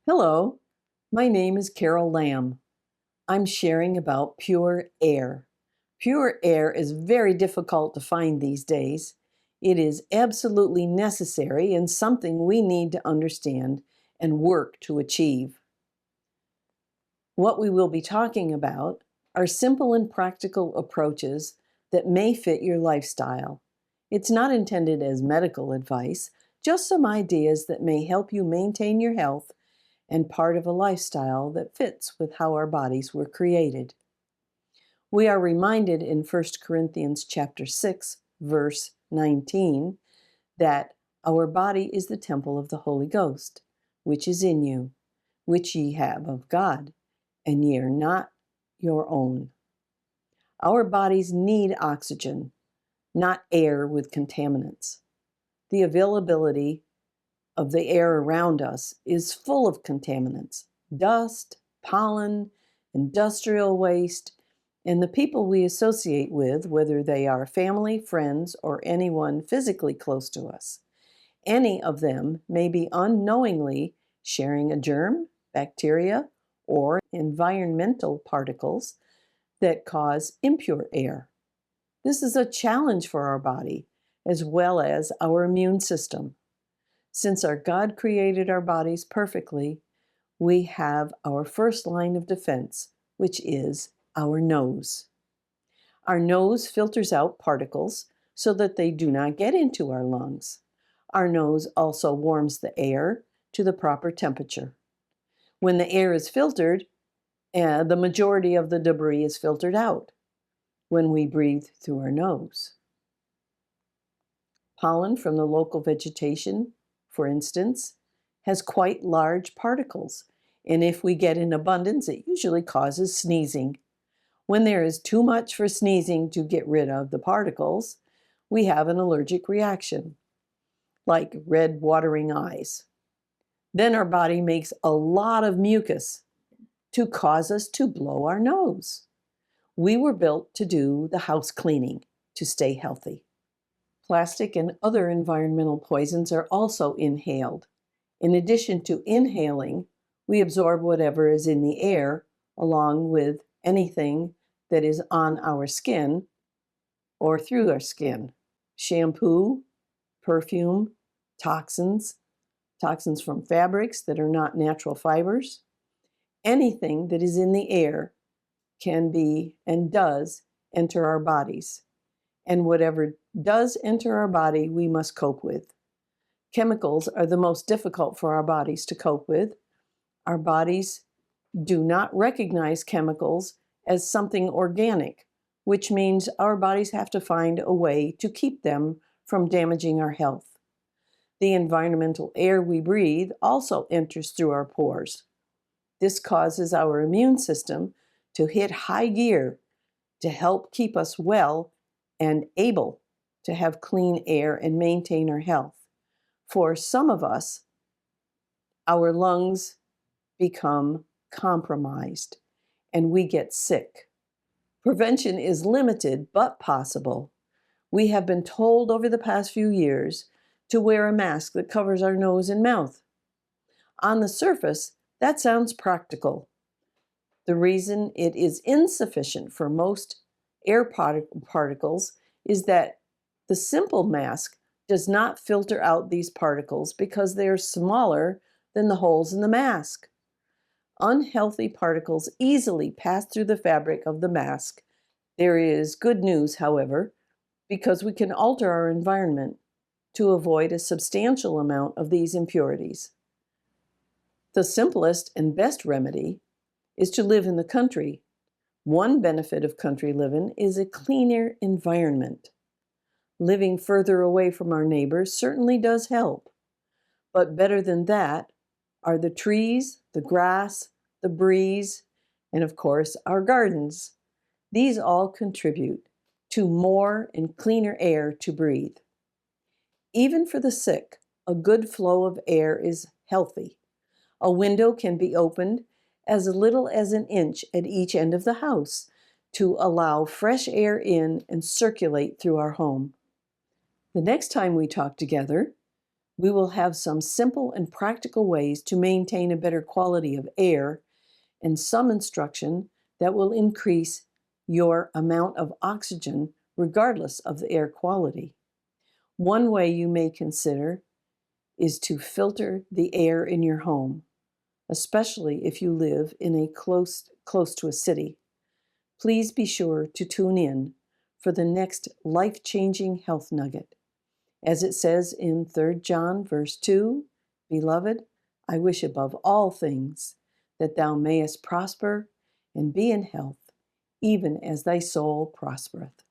Hello, my name is Carol Lamb. I'm sharing about pure air. Pure air is very difficult to find these days. It is absolutely necessary and something we need to understand and work to achieve. What we will be talking about are simple and practical approaches that may fit your lifestyle. It's not intended as medical advice, just some ideas that may help you maintain your health and part of a lifestyle that fits with how our bodies were created. We are reminded in 1 Corinthians chapter 6, verse 19, that our body is the temple of the Holy Ghost, which is in you, which ye have of God, and ye are not your own. Our bodies need oxygen, not air with contaminants. The availability of the air around us is full of contaminants, dust, pollen, industrial waste, and the people we associate with, whether they are family, friends, or anyone physically close to us. Any of them may be unknowingly sharing a germ, bacteria, or environmental particles that cause impure air. This is a challenge for our body as well as our immune system. Since our God created our bodies perfectly, we have our first line of defense, which is our nose. Our nose filters out particles so that they do not get into our lungs. Our nose also warms the air to the proper temperature. When the air is filtered, the majority of the debris is filtered out when we breathe through our nose. Pollen from the local vegetation, for instance, has quite large particles, and if we get in abundance, it usually causes sneezing. When there is too much for sneezing to get rid of the particles, we have an allergic reaction, like red watering eyes. Then our body makes a lot of mucus to cause us to blow our nose. We were built to do the house cleaning to stay healthy. Plastic and other environmental poisons are also inhaled. In addition to inhaling, we absorb whatever is in the air, along with anything that is on our skin or through our skin. Shampoo, perfume, toxins from fabrics that are not natural fibers. Anything that is in the air can be and does enter our bodies. And whatever does enter our body, we must cope with. Chemicals are the most difficult for our bodies to cope with. Our bodies do not recognize chemicals as something organic, which means our bodies have to find a way to keep them from damaging our health. The environmental air we breathe also enters through our pores. This causes our immune system to hit high gear to help keep us well and able to have clean air and maintain our health. For some of us, our lungs become compromised and we get sick. Prevention is limited but possible. We have been told over the past few years to wear a mask that covers our nose and mouth. On the surface, that sounds practical. The reason it is insufficient for most air particles is that the simple mask does not filter out these particles because they are smaller than the holes in the mask. Unhealthy particles easily pass through the fabric of the mask. There is good news, however, because we can alter our environment to avoid a substantial amount of these impurities. The simplest and best remedy is to live in the country. One benefit of country living is a cleaner environment. Living further away from our neighbors certainly does help. But better than that are the trees, the grass, the breeze, and of course, our gardens. These all contribute to more and cleaner air to breathe. Even for the sick, a good flow of air is healthy. A window can be opened as little as an inch at each end of the house to allow fresh air in and circulate through our home. The next time we talk together, We will have some simple and practical ways to maintain a better quality of air and some instruction that will increase your amount of oxygen regardless of the air quality. One way you may consider is to filter the air in your home, especially if you live in a close to a city. Please be sure to tune in for the next life-changing health nugget. As it says in 3 John verse 2, Beloved, I wish above all things that thou mayest prosper and be in health, even as thy soul prospereth.